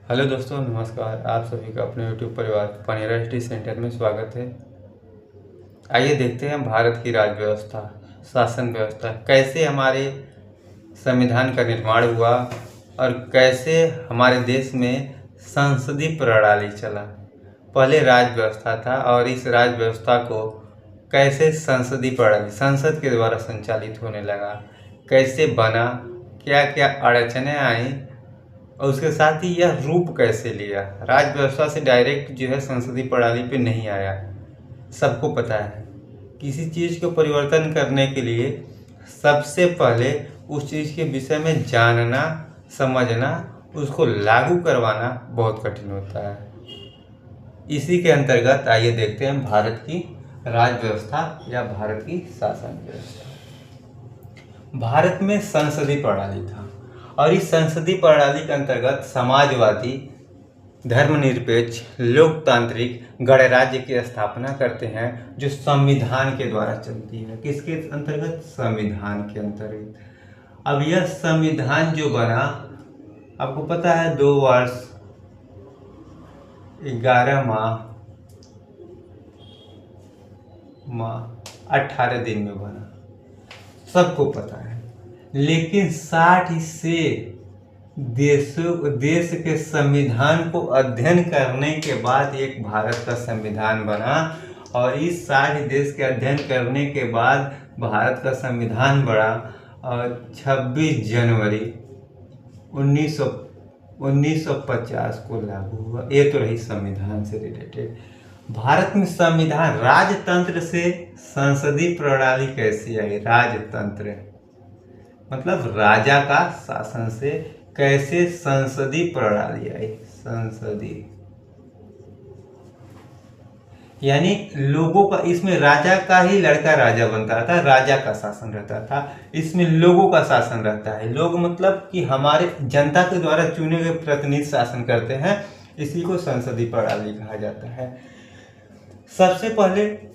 Hello दोस्तों, नमस्कार। आप सभी का अपने यूट्यूब परिवार पानेरा हिस्ट्री सेंटर में स्वागत है। आइए देखते हैं भारत की राज्य व्यवस्था, शासन व्यवस्था, कैसे हमारे संविधान का निर्माण हुआ और कैसे हमारे देश में संसदीय प्रणाली चला। पहले राज्य व्यवस्था था और इस राज्य व्यवस्था को कैसे संसदीय प्रणाली संसद के द्वारा संचालित होने लगा, कैसे बना, क्या क्या अड़चनें आई और उसके साथ ही यह रूप कैसे लिया। राज्य व्यवस्था से डायरेक्ट जो है संसदीय प्रणाली पे नहीं आया। सबको पता है किसी चीज़ को परिवर्तन करने के लिए सबसे पहले उस चीज़ के विषय में जानना, समझना, उसको लागू करवाना बहुत कठिन होता है। इसी के अंतर्गत आइए देखते हैं भारत की राज्य व्यवस्था या भारत की शासन व्यवस्था। भारत में संसदीय प्रणाली था और इस संसदीय प्रणाली के अंतर्गत समाजवादी, धर्मनिरपेक्ष, लोकतांत्रिक गणराज्य की स्थापना करते हैं जो संविधान के द्वारा चलती है। किसके अंतर्गत? संविधान के अंतर्गत। अब यह संविधान जो बना, आपको पता है 2 वर्ष 11 माह 18 दिन में बना, सबको पता है। लेकिन 60 हिस्से देश के संविधान को अध्ययन करने के बाद एक भारत का संविधान बना और इस 60 देश के अध्ययन करने के बाद भारत का संविधान बना और 26 जनवरी 1950 को लागू हुआ। ये तो रही संविधान से रिलेटेड। भारत में संविधान, राजतंत्र से संसदीय प्रणाली कैसी आई? राजतंत्र मतलब राजा का शासन से कैसे संसदीय प्रणाली आई? संसदीय यानी लोगों का, इसमें राजा का ही लड़का राजा बनता था, राजा का शासन रहता था। इसमें लोगों का शासन रहता है। लोग मतलब कि हमारे जनता के द्वारा चुने गए प्रतिनिधि शासन करते हैं। इसी को संसदीय प्रणाली कहा जाता है। सबसे पहले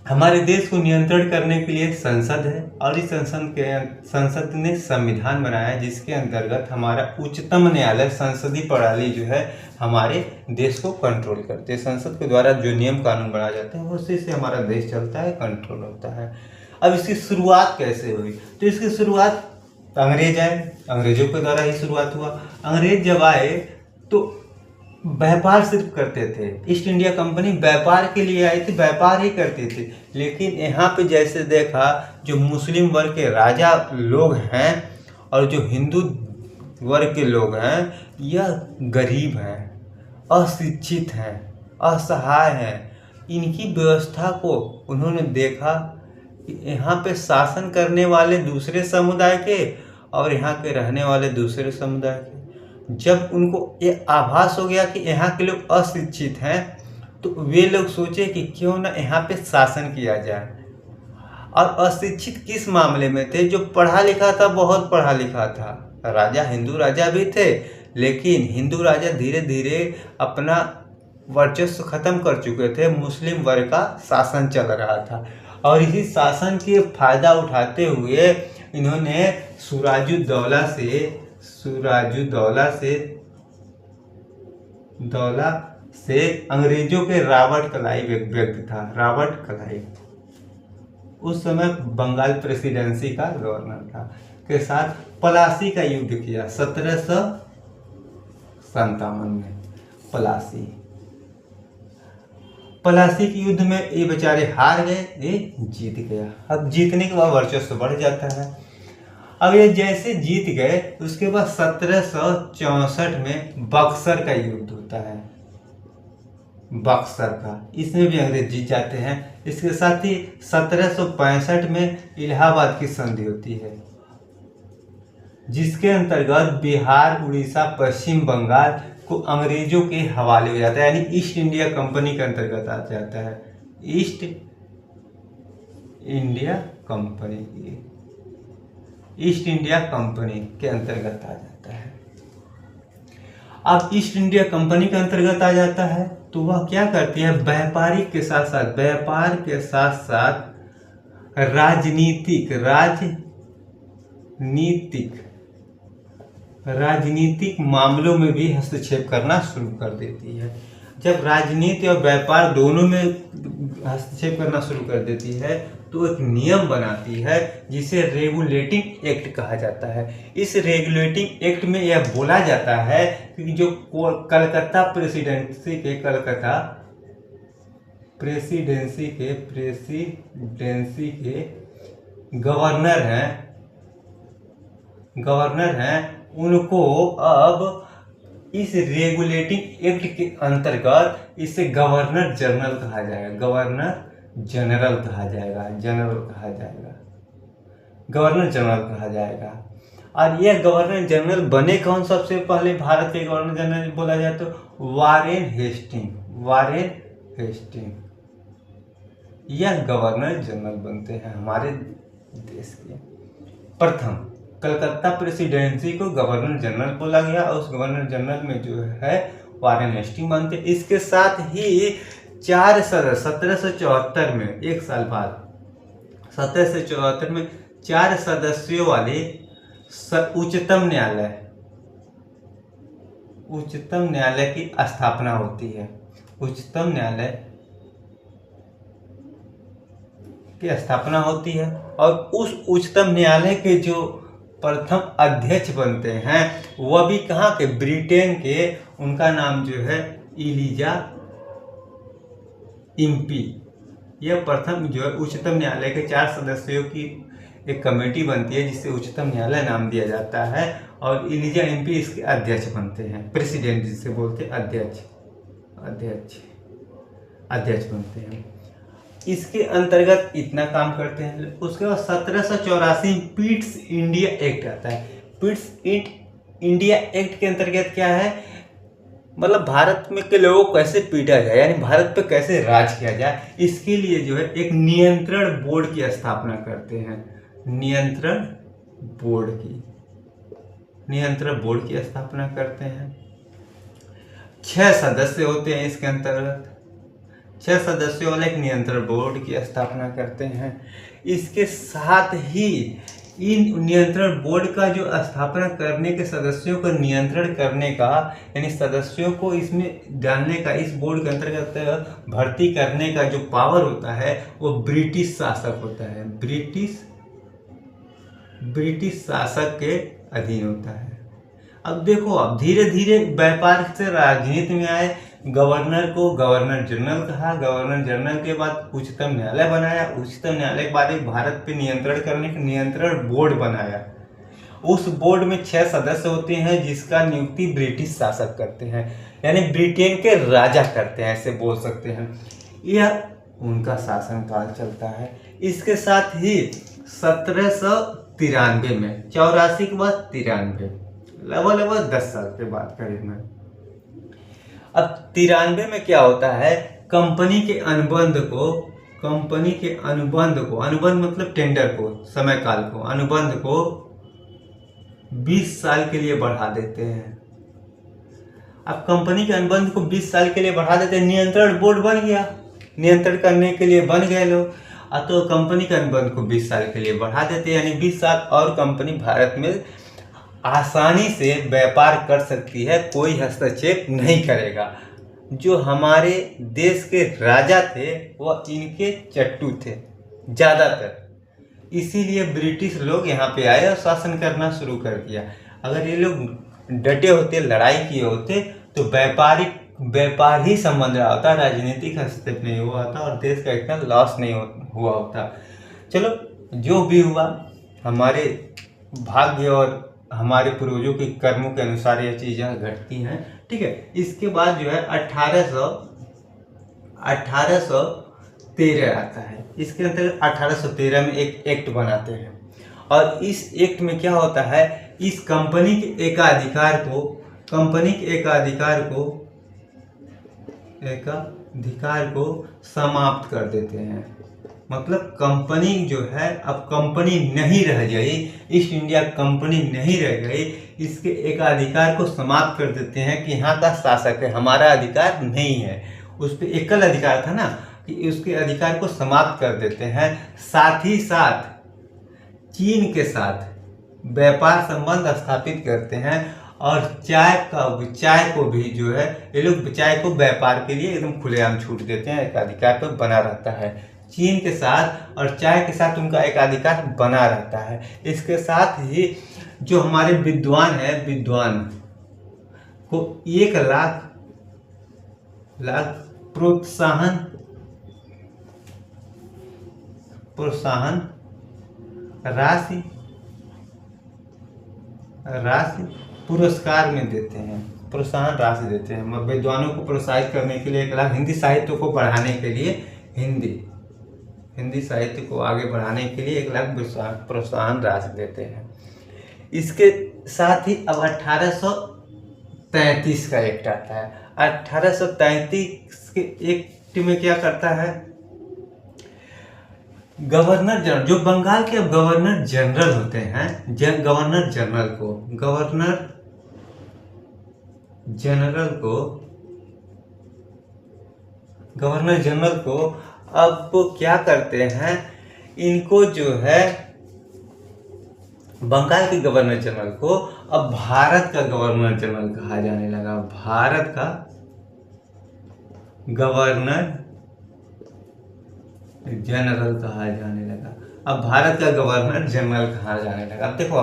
हमारे देश को नियंत्रण करने के लिए संसद है और इस संसद ने संविधान बनाया जिसके अंतर्गत हमारा उच्चतम न्यायालय संसदीय प्रणाली जो है हमारे देश को कंट्रोल करते हैं। संसद के द्वारा जो नियम कानून बनाए जाते हैं उसी से हमारा देश चलता है, कंट्रोल होता है। अब इसकी शुरुआत कैसे हुई? तो इसकी शुरुआत अंग्रेज आए, अंग्रेजों के द्वारा ही शुरुआत हुआ। अंग्रेज जब आए तो व्यापार सिर्फ करते थे। ईस्ट इंडिया कंपनी व्यापार के लिए आई थी, व्यापार ही करती थी। लेकिन यहाँ पे जैसे देखा, जो मुस्लिम वर्ग के राजा लोग हैं और जो हिंदू वर्ग के लोग हैं, यह गरीब हैं, अशिक्षित हैं, असहाय हैं। इनकी व्यवस्था को उन्होंने देखा कि यहाँ पे शासन करने वाले दूसरे समुदाय के और यहाँ के रहने वाले दूसरे समुदाय के। जब उनको ये आभास हो गया कि यहाँ के लोग अशिक्षित हैं तो वे लोग सोचे कि क्यों ना यहाँ पे शासन किया जाए। और अशिक्षित किस मामले में थे? जो पढ़ा लिखा था, बहुत पढ़ा लिखा था। राजा हिंदू राजा भी थे, लेकिन हिंदू राजा धीरे धीरे अपना वर्चस्व खत्म कर चुके थे। मुस्लिम वर्ग का शासन चल रहा था और इसी शासन के फायदा उठाते हुए इन्होंने दौला से अंग्रेजों के रॉबर्ट क्लाइव, एक व्यक्ति था, रॉबर्ट क्लाइव, उस समय बंगाल प्रेसिडेंसी का गवर्नर था, के साथ प्लासी का युद्ध किया 1757 में। प्लासी के युद्ध में ये बेचारे हार गए, ये जीत गया। अब जीतने के बाद वर्चस्व बढ़ जाता है। अब ये जैसे जीत गए उसके बाद 1764 में बक्सर का युद्ध होता है, बक्सर का। इसमें भी अंग्रेज जीत जाते हैं। इसके साथ ही 1765 में इलाहाबाद की संधि होती है जिसके अंतर्गत बिहार, उड़ीसा, पश्चिम बंगाल को अंग्रेजों के हवाले हो जाता है, यानी ईस्ट इंडिया कंपनी के अंतर्गत आ जाता है। ईस्ट इंडिया कंपनी के अंतर्गत आ जाता है। अब ईस्ट इंडिया कंपनी के अंतर्गत आ जाता है तो वह क्या करती है? व्यापार के साथ साथ राजनीतिक राजनीतिक मामलों में भी हस्तक्षेप करना शुरू कर देती है। जब राजनीति और व्यापार दोनों में हस्तक्षेप करना शुरू कर देती है तो एक नियम बनाती है जिसे रेगुलेटिंग एक्ट कहा जाता है। इस रेगुलेटिंग एक्ट में यह बोला जाता है कि जो कलकत्ता प्रेसिडेंसी के गवर्नर हैं उनको अब इस रेगुलेटिंग एक्ट के अंतर्गत इसे गवर्नर जनरल कहा जाएगा। और यह गवर्नर जनरल बने कौन? सबसे पहले भारत के गवर्नर जनरल बोला जाए तो वारेन हेस्टिंग यह गवर्नर जनरल बनते हैं हमारे देश के प्रथम। कलकत्ता प्रेसिडेंसी को गवर्नर जनरल बोला गया और उस गवर्नर जनरल में जो है वारेन हेस्टिंग बनते। इसके साथ ही 4 सदस्य 1774 में, एक साल बाद 1774 में 4 सदस्यों वाले उच्चतम न्यायालय की स्थापना होती है। उच्चतम न्यायालय की स्थापना होती है और उस उच्चतम न्यायालय के जो प्रथम अध्यक्ष बनते हैं वह भी कहाँ के? ब्रिटेन के। उनका नाम जो है इलिजा इम्पी। यह प्रथम जो है उच्चतम न्यायालय के 4 सदस्यों की एक कमेटी बनती है जिसे उच्चतम न्यायालय नाम दिया जाता है और इलिजा इम्पी इसके अध्यक्ष बनते हैं। प्रेसिडेंट जिसे बोलते हैं, अध्यक्ष बनते हैं। इसके अंतर्गत इतना काम करते हैं। उसके बाद 1784 पिट्स इंडिया एक्ट आता है। पिट्स इंडिया एक्ट के अंतर्गत क्या है? मतलब भारत में के लोगों को कैसे पीटा जाए, यानी भारत पे कैसे राज किया जाए, इसके लिए जो है एक नियंत्रण बोर्ड की स्थापना करते हैं। नियंत्रण बोर्ड की स्थापना करते हैं। 6 सदस्य होते हैं इसके अंतर्गत। 6 सदस्यों वाले एक नियंत्रण बोर्ड की स्थापना करते हैं। इसके साथ ही इन नियंत्रण बोर्ड का जो स्थापना करने के सदस्यों को नियंत्रण करने का, यानी सदस्यों को इसमें डालने का, इस बोर्ड के अंतर्गत भर्ती करने का जो पावर होता है वो ब्रिटिश शासक होता है। ब्रिटिश शासक के अधीन होता है। अब देखो, अब धीरे धीरे व्यापार से राजनीति में आए। गवर्नर को गवर्नर जनरल कहा। गवर्नर जनरल के बाद उच्चतम न्यायालय बनाया। उच्चतम न्यायालय के बाद एक भारत पे नियंत्रण करने का नियंत्रण बोर्ड बनाया। उस बोर्ड में 6 सदस्य होते हैं जिसका नियुक्ति ब्रिटिश शासक करते हैं, यानी ब्रिटेन के राजा करते हैं, ऐसे बोल सकते हैं। यह उनका शासनकाल चलता है। इसके साथ ही 1793 में, 84 के बाद 93, लगभग 10 साल के बाद करीब में। अब 93 में क्या होता है? कंपनी के अनुबंध मतलब टेंडर को, समय काल को, अनुबंध को 20 साल के लिए बढ़ा देते हैं। अब कंपनी के अनुबंध को 20 साल के लिए बढ़ा देते हैं। नियंत्रण बोर्ड बन गया, नियंत्रण करने के लिए बन गए लोग। तो कंपनी के अनुबंध को 20 साल के लिए बढ़ा देते हैं, यानी 20 साल और कंपनी भारत में आसानी से व्यापार कर सकती है, कोई हस्तक्षेप नहीं करेगा। जो हमारे देश के राजा थे वह इनके चट्टू थे ज़्यादातर, इसीलिए ब्रिटिश लोग यहाँ पे आए और शासन करना शुरू कर दिया। अगर ये लोग डटे होते, लड़ाई किए होते तो व्यापार ही संबंध रहा होता, राजनीतिक हस्तक्षेप नहीं हुआ था और देश का इतना लॉस नहीं हुआ होता। चलो, जो भी हुआ, हमारे भाग्य और हमारे पूर्वजों के कर्मों के अनुसार ये चीज़ें घटती हैं, ठीक है। इसके बाद जो है 1813 आता है। इसके अंतर्गत 1813 में एक एक्ट बनाते हैं और इस एक्ट में क्या होता है? इस कंपनी के एकाधिकार को समाप्त कर देते हैं। मतलब कंपनी जो है, अब कंपनी नहीं रह गई, ईस्ट इंडिया कंपनी नहीं रह गई, इसके एकाधिकार को समाप्त कर देते हैं कि यहाँ का शासक है, हमारा अधिकार नहीं है। उस पर एकल अधिकार था ना, कि उसके अधिकार को समाप्त कर देते हैं। साथ ही साथ चीन के साथ व्यापार संबंध स्थापित करते हैं और चाय को भी जो है ये लोग चाय को व्यापार के लिए एकदम खुलेआम छूट देते हैं, एकाधिकार पर बना रहता है। चीन के साथ और चाय के साथ उनका एकाधिकार बना रहता है। इसके साथ ही जो हमारे विद्वान है, विद्वान को 1 लाख प्रोत्साहन राशि पुरस्कार में देते हैं, प्रोत्साहन राशि देते हैं। विद्वानों को प्रोत्साहित करने के लिए 1 लाख, हिंदी साहित्य को बढ़ाने के लिए, हिंदी साहित्य को आगे बढ़ाने के लिए 1 लाख प्रोत्साहन राशि देते हैं। इसके साथ ही अब 1833 का एक्ट आता है। 1833 के एक्ट में क्या करता है, गवर्नर जनरल, जो बंगाल के अब गवर्नर जनरल होते हैं, गवर्नर जनरल को अब क्या करते हैं, इनको जो है बंगाल के गवर्नर जनरल को अब भारत का गवर्नर जनरल कहा जाने लगा। भारत का गवर्नर जनरल कहा जाने लगा। अब भारत का गवर्नर जनरल कहा जाने लगा। अब देखो,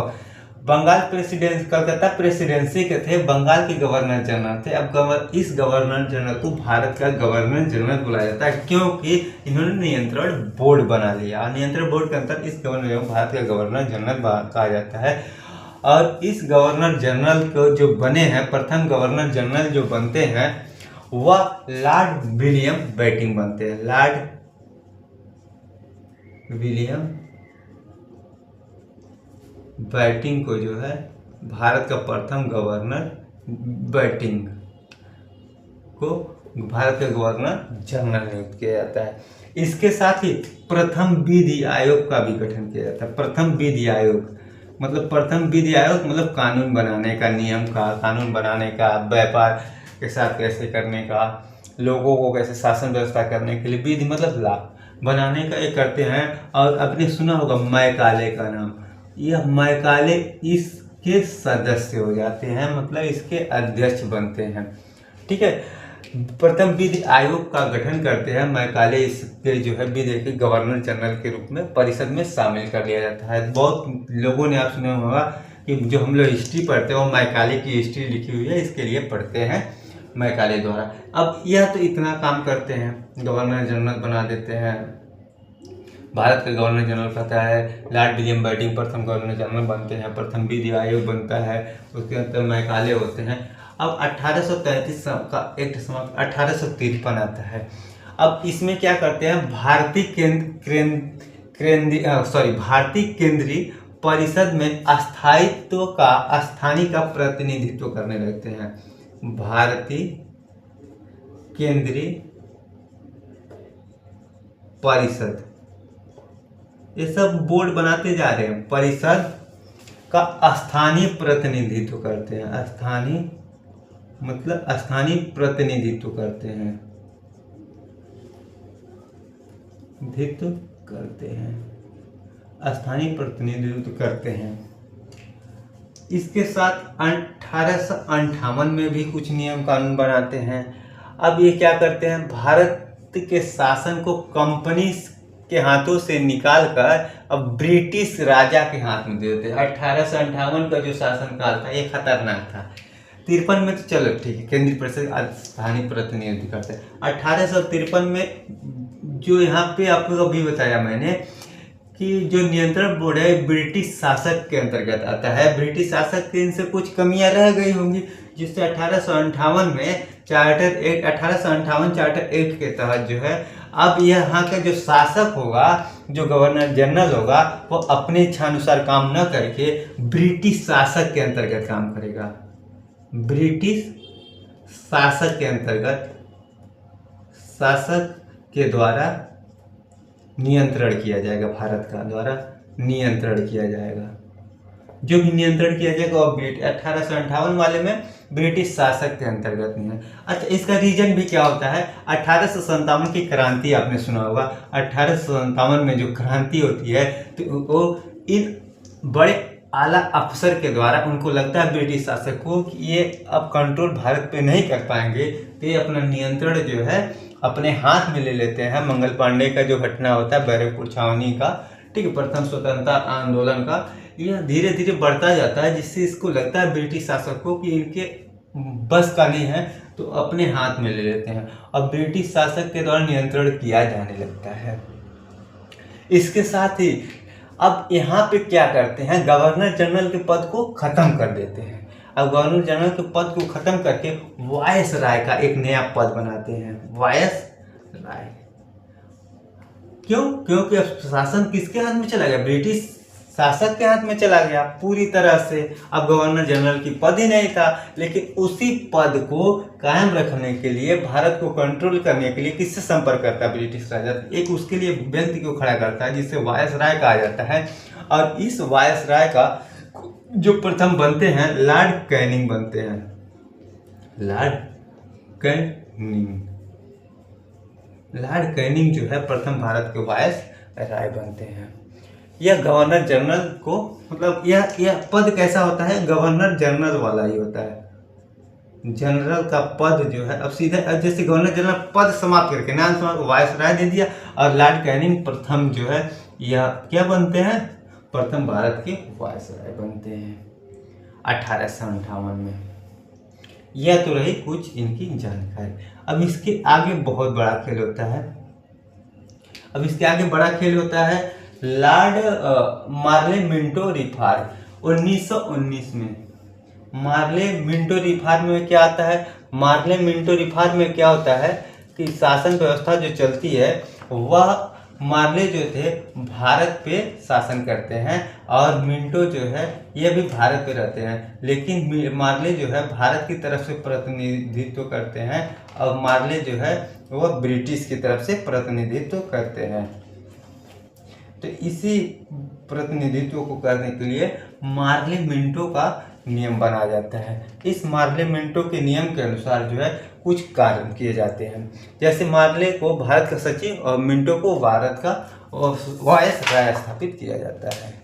बंगाल कलकत्ता प्रेसिडेंसी के थे, बंगाल के गवर्नर जनरल थे। अब इस गवर्नर जनरल को भारत का गवर्नर जनरल बुलाया जाता है, क्योंकि इन्होंने नियंत्रण बोर्ड बना लिया। नियंत्रण बोर्ड के अंदर इस गवर्नर को भारत का गवर्नर जनरल कहा जाता है। और इस गवर्नर जनरल को जो बने हैं, प्रथम गवर्नर जनरल जो बनते हैं वह लॉर्ड विलियम बेंटिंक बनते हैं। लॉर्ड विलियम बेंटिंक को जो है भारत का प्रथम गवर्नर, बेंटिंक को भारत का गवर्नर जनरल नियुक्त किया जाता है। इसके साथ ही प्रथम विधि आयोग का भी गठन किया जाता है। प्रथम विधि आयोग मतलब कानून बनाने का, नियम का, कानून बनाने का, व्यापार के साथ कैसे करने का, लोगों को कैसे शासन व्यवस्था करने के लिए, विधि मतलब लॉ बनाने का ये करते हैं। और आपने सुना होगा मैकाले का नाम, यह मैकाले इसके सदस्य हो जाते हैं, मतलब इसके अध्यक्ष बनते हैं। ठीक है, प्रथम विधि आयोग का गठन करते हैं मैकाले, इसके जो है विधि के गवर्नर जनरल के रूप में परिषद में शामिल कर लिया जाता है। बहुत लोगों ने आप सुना होगा कि जो हम लोग हिस्ट्री पढ़ते हैं वो मैकाले की हिस्ट्री लिखी हुई है, इसके लिए पढ़ते हैं मैकाले द्वारा। अब यह तो इतना काम करते हैं, गवर्नर जनरल बना देते हैं, भारत का गवर्नर जनरल कहता है। लॉर्ड विलियम बेंटिंक प्रथम गवर्नर जनरल बनते हैं, प्रथम विधि आयोग बनता है, उसके अंदर मैकाले होते हैं। अब 1833 का एक्ट समाप्त, 1853 आता है। अब इसमें क्या करते हैं, भारतीय केंद्रीय परिषद में स्थानीय का प्रतिनिधित्व करने लगते हैं। भारतीय केंद्रीय परिषद, ये सब बोर्ड बनाते जा रहे हैं, परिषद का स्थानीय प्रतिनिधित्व करते हैं। स्थानीय मतलब स्थानीय प्रतिनिधित्व करते हैं, स्थानीय प्रतिनिधित्व करते हैं। इसके साथ 1858 में भी कुछ नियम कानून बनाते हैं। अब ये क्या करते हैं, भारत के शासन को कंपनी के हाथों से निकालकर अब ब्रिटिश राजा के हाथ में दे देते हैं। 1858 का जो शासनकाल था ये खतरनाक था। 53 में तो चलो ठीक है, केंद्रीय परिषद स्थानीय प्रतिनिधित्व करते हैं। 1853 में जो यहाँ पे आपको अभी बताया मैंने कि जो नियंत्रण बोर्ड है ब्रिटिश शासक के अंतर्गत आता है। ब्रिटिश शासक के इनसे कुछ कमियां रह गई होंगी, जिससे 1858 में चार्टर एक्ट, 1858 चार्टर एक्ट के तहत जो है अब यहाँ का जो शासक होगा, जो गवर्नर जनरल होगा, वो अपने इच्छानुसार काम न करके ब्रिटिश शासक के अंतर्गत काम करेगा। ब्रिटिश शासक के अंतर्गत, शासक के द्वारा नियंत्रण किया जाएगा, भारत का द्वारा नियंत्रण किया जाएगा। जो भी नियंत्रण किया जाएगा वो 1858 वाले में ब्रिटिश शासक के अंतर्गत नहीं है। अच्छा, इसका रीजन भी क्या होता है, 1857 की क्रांति आपने सुना होगा। 1857 में जो क्रांति होती है तो वो इन बड़े आला अफसर के द्वारा उनको लगता है ब्रिटिश शासक को कि ये अब कंट्रोल भारत पे नहीं कर पाएंगे, तो ये अपना नियंत्रण जो है अपने हाथ में ले लेते हैं। मंगल पांडे का जो घटना होता है बैरकपुर छावनी का, ठीक है, प्रथम स्वतंत्रता आंदोलन का, यह धीरे धीरे बढ़ता जाता है, जिससे इसको लगता है ब्रिटिश शासक को कि इनके बस का नहीं है, तो अपने हाथ में ले लेते हैं। अब ब्रिटिश शासक के द्वारा नियंत्रण किया जाने लगता है। इसके साथ ही अब यहाँ पे क्या करते हैं, गवर्नर जनरल के पद को खत्म कर देते हैं। अब गवर्नर जनरल के पद को खत्म करके वायस राय का एक नया पद बनाते हैं, वायस राय। क्यों? क्योंकि अब शासन किसके हाथ में चला गया, ब्रिटिश शासक के हाथ में चला गया पूरी तरह से। अब गवर्नर जनरल की पद ही नहीं था, लेकिन उसी पद को कायम रखने के लिए, भारत को कंट्रोल करने के लिए किससे संपर्क करता है ब्रिटिश राजा, एक उसके लिए व्यक्ति को खड़ा करता है जिसे वायसराय कहा जाता है। और इस वायसराय का जो प्रथम बनते हैं लॉर्ड कैनिंग बनते हैं, लॉर्ड कैनिंग। लॉर्ड कैनिंग जो है प्रथम भारत के वायसराय बनते हैं। यह गवर्नर जनरल को, मतलब यह पद कैसा होता है, गवर्नर जनरल वाला ही होता है। जनरल का पद जो है अब सीधे, जैसे गवर्नर जनरल पद समाप्त करके नाम समाप्त वायसराय दे दिया, और लॉर्ड कैनिंग प्रथम जो है यह क्या बनते हैं, प्रथम भारत के वायसराय बनते हैं 1858 में। यह तो रही कुछ इनकी जानकारी। अब इसके आगे बहुत बड़ा खेल होता है। अब इसके आगे बड़ा खेल होता है लॉर्ड मार्ले मिंटो रिफॉर्म 1919 में। मार्ले मिंटो रिफॉर्म में क्या आता है, मार्ले मिंटो रिफॉर्म में क्या होता है कि शासन व्यवस्था जो चलती है वह मार्ले जो थे भारत पे शासन करते हैं, और मिंटो जो है ये भी भारत पे रहते हैं, लेकिन मार्ले जो है भारत की तरफ से प्रतिनिधित्व करते हैं, और मार्ले जो है वह ब्रिटिश की तरफ से प्रतिनिधित्व करते हैं। तो इसी प्रतिनिधित्व को करने के लिए मार्ले मिंटो का नियम बनाया जाता है। इस मार्ले मिंटो के नियम के अनुसार जो है कुछ कार्य किए जाते हैं, जैसे मार्ले को भारत का सचिव और मिंटो को भारत का वायसराय स्थापित किया जाता है।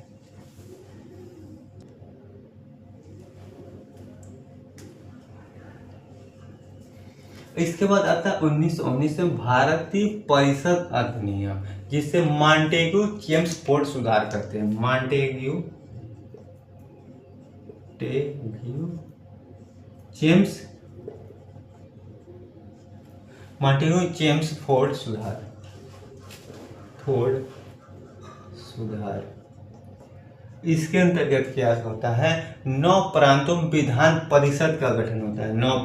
इसके बाद आता है 1919 में भारतीय परिषद अधिनियम, जिससे मॉन्टेग्यू चेम्सफोर्ड सुधार करते हैं। मॉन्टेग्यू चेम्सफोर्ड सुधार। इसके अंतर्गत क्या होता है, 9 प्रांतों में विधान परिषद का गठन होता है। 9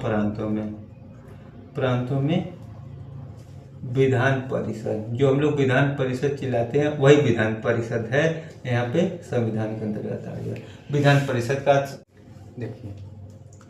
प्रांतों में विधान परिषद, जो हम लोग विधान परिषद चिल्लाते हैं वही विधान परिषद है, यहाँ पे संविधान के अंतर्गत आ गया। विधान परिषद का देखिए,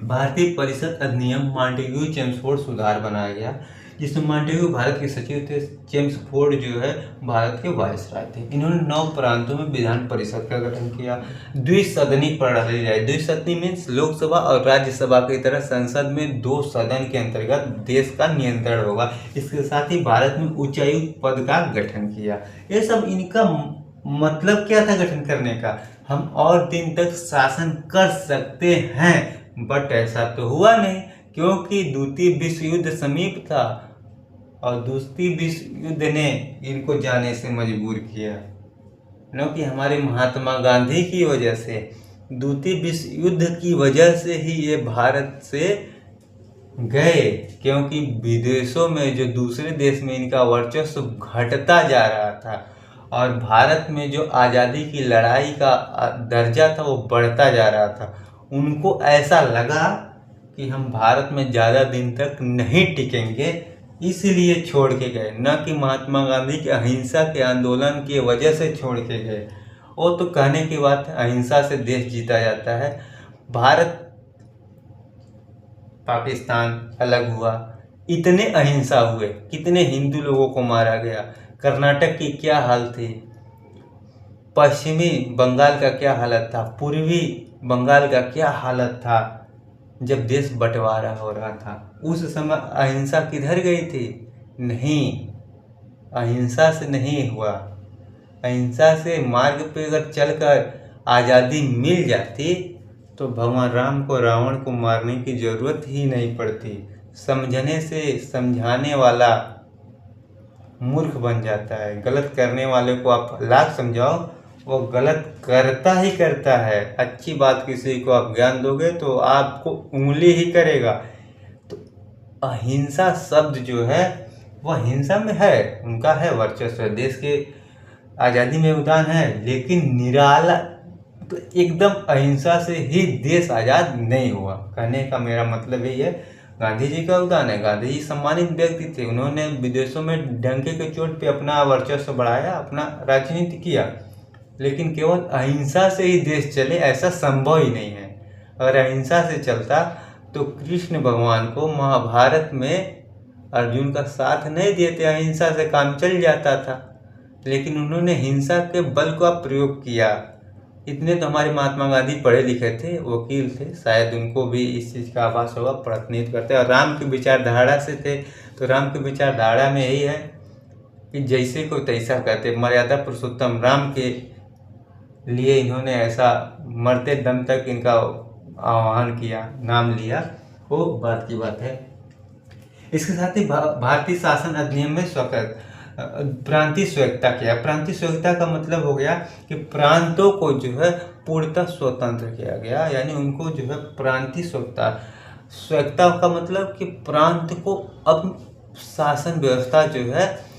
भारतीय परिषद अधिनियम मॉन्टेग्यू चेम्सफोर्ड सुधार बनाया गया, जिसमें मॉन्टेग्यू भारत के सचिव थे, चेम्सफोर्ड जो है भारत के वायसराय थे। इन्होंने 9 प्रांतों में विधान परिषद का गठन किया। द्विसदनी प्रणाली लाई। द्विसदनी मीन्स लोकसभा और राज्यसभा की तरह संसद में 2 सदन के अंतर्गत देश का नियंत्रण होगा। इसके साथ ही भारत में उच्चायुक्त पद का गठन किया। ये सब इनका मतलब क्या था गठन करने का, हम और दिन तक शासन कर सकते हैं, बट ऐसा तो हुआ नहीं, क्योंकि द्वितीय विश्व युद्ध समीप था और द्वितीय विश्व युद्ध ने इनको जाने से मजबूर किया, क्योंकि हमारे महात्मा गांधी की वजह से, द्वितीय विश्व युद्ध की वजह से ही ये भारत से गए, क्योंकि विदेशों में जो दूसरे देश में इनका वर्चस्व घटता जा रहा था और भारत में जो आज़ादी की लड़ाई का दर्जा था वो बढ़ता जा रहा था। उनको ऐसा लगा कि हम भारत में ज़्यादा दिन तक नहीं टिकेंगे, इसलिए छोड़ के गए, न कि महात्मा गांधी के अहिंसा के आंदोलन की वजह से छोड़ के गए। वो तो कहने की बात है, अहिंसा से देश जीता जाता है। भारत पाकिस्तान अलग हुआ, इतने अहिंसा हुए, कितने हिंदू लोगों को मारा गया। कर्नाटक की क्या हाल थी, पश्चिमी बंगाल का क्या हालत था, पूर्वी बंगाल का क्या हालत था जब देश बंटवारा हो रहा था। उस समय अहिंसा किधर गई थी? नहीं, अहिंसा से नहीं हुआ। अहिंसा से मार्ग पे अगर चलकर आज़ादी मिल जाती तो भगवान राम को रावण को मारने की ज़रूरत ही नहीं पड़ती। समझने से समझाने वाला मूर्ख बन जाता है। गलत करने वाले को आप लाख समझाओ, वो गलत करता ही करता है। अच्छी बात किसी को आप ज्ञान दोगे तो आपको उंगली ही करेगा। तो अहिंसा शब्द जो है वह हिंसा में है, उनका है वर्चस्व, देश के आज़ादी में योगदान है, लेकिन निराला तो एकदम अहिंसा से ही देश आज़ाद नहीं हुआ। कहने का मेरा मतलब यही है, गांधी जी का योगदान है। गांधी जी सम्मानित व्यक्ति थे, उन्होंने विदेशों में डंके के चोट पे अपना वर्चस्व बढ़ाया, अपना राजनीति किया, लेकिन केवल अहिंसा से ही देश चले ऐसा संभव ही नहीं है। अगर अहिंसा से चलता तो कृष्ण भगवान को महाभारत में अर्जुन का साथ नहीं दिए थे, अहिंसा से काम चल जाता था, लेकिन उन्होंने हिंसा के बल का प्रयोग किया। इतने तो हमारे महात्मा गांधी पढ़े लिखे थे, वकील थे, शायद उनको भी इस चीज़ का आभास होगा, प्रतिनिधित्व करते। और राम की विचारधारा से थे, तो राम की विचारधारा में यही है कि जैसे को तैसा कहते, मर्यादा पुरुषोत्तम राम के लिए इन्होंने ऐसा मरते दम तक इनका आह्वान किया, नाम लिया, वो बात की बात है। इसके साथ ही भारतीय शासन अधिनियम में प्रांतीय स्वायत्तता किया। प्रांतीय स्वायत्तता का मतलब हो गया कि प्रांतों को जो है पूर्णतः स्वतंत्र किया गया, यानी उनको जो है प्रांतीय स्वायत्तता का मतलब कि प्रांत को अब शासन व्यवस्था जो है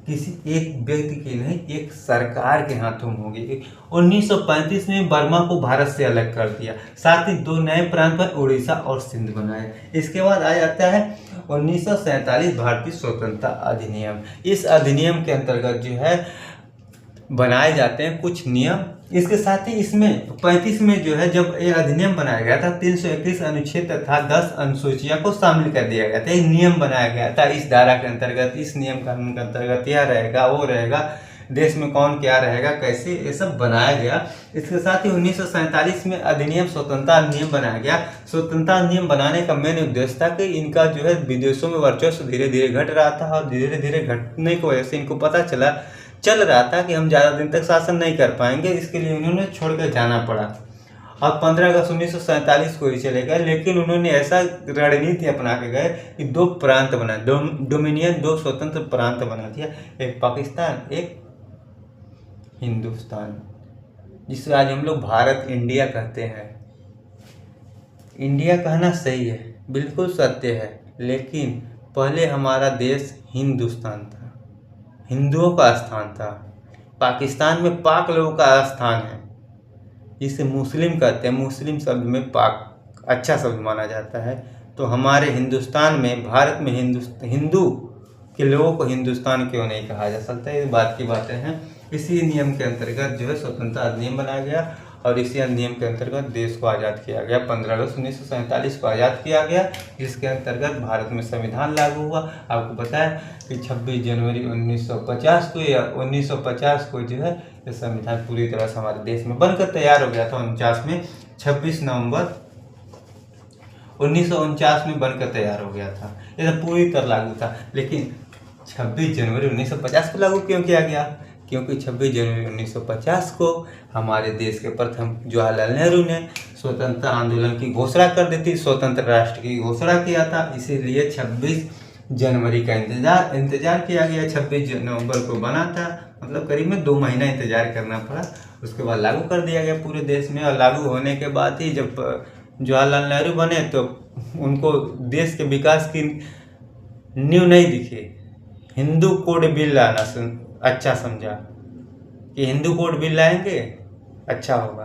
किसी एक व्यक्ति की नहीं, एक सरकार के हाथों में होगी। 1935 में बर्मा को भारत से अलग कर दिया, साथ ही 2 नए प्रांत पर उड़ीसा और सिंध बनाए। इसके बाद आ जाता है 1947 भारतीय स्वतंत्रता अधिनियम। इस अधिनियम के अंतर्गत जो है बनाए जाते हैं कुछ नियम। इसके साथ ही इसमें 35 में जो है जब ये अधिनियम बनाया गया था, 321 अनुच्छेद तथा 10 अनुसूचियां को शामिल कर दिया गया था। एक नियम बनाया गया था इस धारा के अंतर्गत, इस नियम कानून के अंतर्गत यह रहेगा, वो रहेगा, देश में कौन क्या रहेगा, कैसे, ये सब बनाया गया। इसके साथ ही 1947 में अधिनियम स्वतंत्रता अधिनियम बनाया गया। स्वतंत्रता अधिनियम बनाने का मेन उद्देश्य था कि इनका जो है विदेशों में वर्चस्व धीरे धीरे घट रहा था, और धीरे धीरे घटने की वजह से इनको पता चल रहा था कि हम ज़्यादा दिन तक शासन नहीं कर पाएंगे, इसके लिए उन्होंने छोड़कर जाना पड़ा। और 15 अगस्त 1947 को ही चले गए, लेकिन उन्होंने ऐसा रणनीति अपना के गए कि 2 प्रांत बना, डोमिनियन, 2 स्वतंत्र प्रांत बना दिया, एक पाकिस्तान, एक हिंदुस्तान, जिसे आज हम लोग भारत इंडिया कहते हैं। इंडिया कहना सही है, बिल्कुल सत्य है, लेकिन पहले हमारा देश हिंदुस्तान था, हिंदुओं का स्थान था। पाकिस्तान में पाक लोगों का स्थान है, जिसे मुस्लिम कहते हैं। मुस्लिम शब्द में पाक अच्छा शब्द माना जाता है। तो हमारे हिंदुस्तान में, भारत में हिंदू के लोगों को हिंदुस्तान क्यों नहीं कहा जा सकता, इस बात की बातें हैं। इसी नियम के अंतर्गत जो है स्वतंत्रता अधिनियम बनाया गया, और इसी अधिनियम के अंतर्गत देश को आज़ाद किया गया। 15 अगस्त 1947 को आज़ाद किया गया, जिसके अंतर्गत भारत में संविधान लागू हुआ। आपको पता है कि 26 जनवरी 1950 को या 1950 को जो है ये संविधान पूरी तरह से हमारे देश में बनकर तैयार हो गया था। 49 में 26 नवंबर 1949 में बनकर तैयार हो गया था, ये तो पूरी तरह लागू था। लेकिन 26 जनवरी 1950 को लागू क्यों किया गया? क्योंकि 26 जनवरी 1950 को हमारे देश के प्रथम जवाहरलाल नेहरू ने स्वतंत्रता आंदोलन की घोषणा कर दी थी, स्वतंत्र राष्ट्र की घोषणा किया था। इसीलिए 26 जनवरी का इंतजार किया गया। 26 नवंबर को बना था, मतलब करीब में 2 महीना इंतजार करना पड़ा। उसके बाद लागू कर दिया गया पूरे देश में, और लागू होने के बाद ही जब जवाहरलाल नेहरू बने तो उनको देश के विकास की नींव नहीं दिखी। हिंदू कोड बिल लाना अच्छा समझा कि हिंदू कोड बिल लाएंगे अच्छा होगा।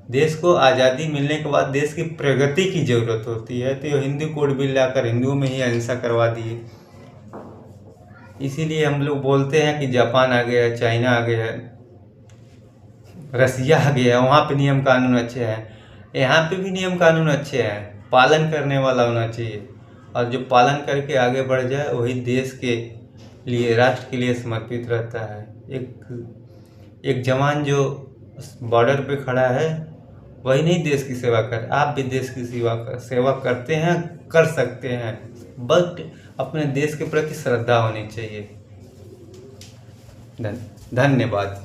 देश को आज़ादी मिलने के बाद देश की प्रगति की जरूरत होती है, तो हिंदू कोड बिल लाकर हिंदुओं में ही अहिंसा करवा दिए। इसीलिए हम लोग बोलते हैं कि जापान आ गया, चाइना आ गया, रसिया आ गया, वहाँ पे नियम कानून अच्छे हैं। यहाँ पे भी नियम कानून अच्छे हैं, पालन करने वाला होना चाहिए, और जो पालन करके आगे बढ़ जाए वही देश के लिए, राष्ट्र के लिए समर्पित रहता है। एक जवान जो बॉर्डर पे खड़ा है वही नहीं देश की सेवा कर, आप भी देश की सेवा करते हैं, कर सकते हैं, बट अपने देश के प्रति श्रद्धा होनी चाहिए। धन्यवाद।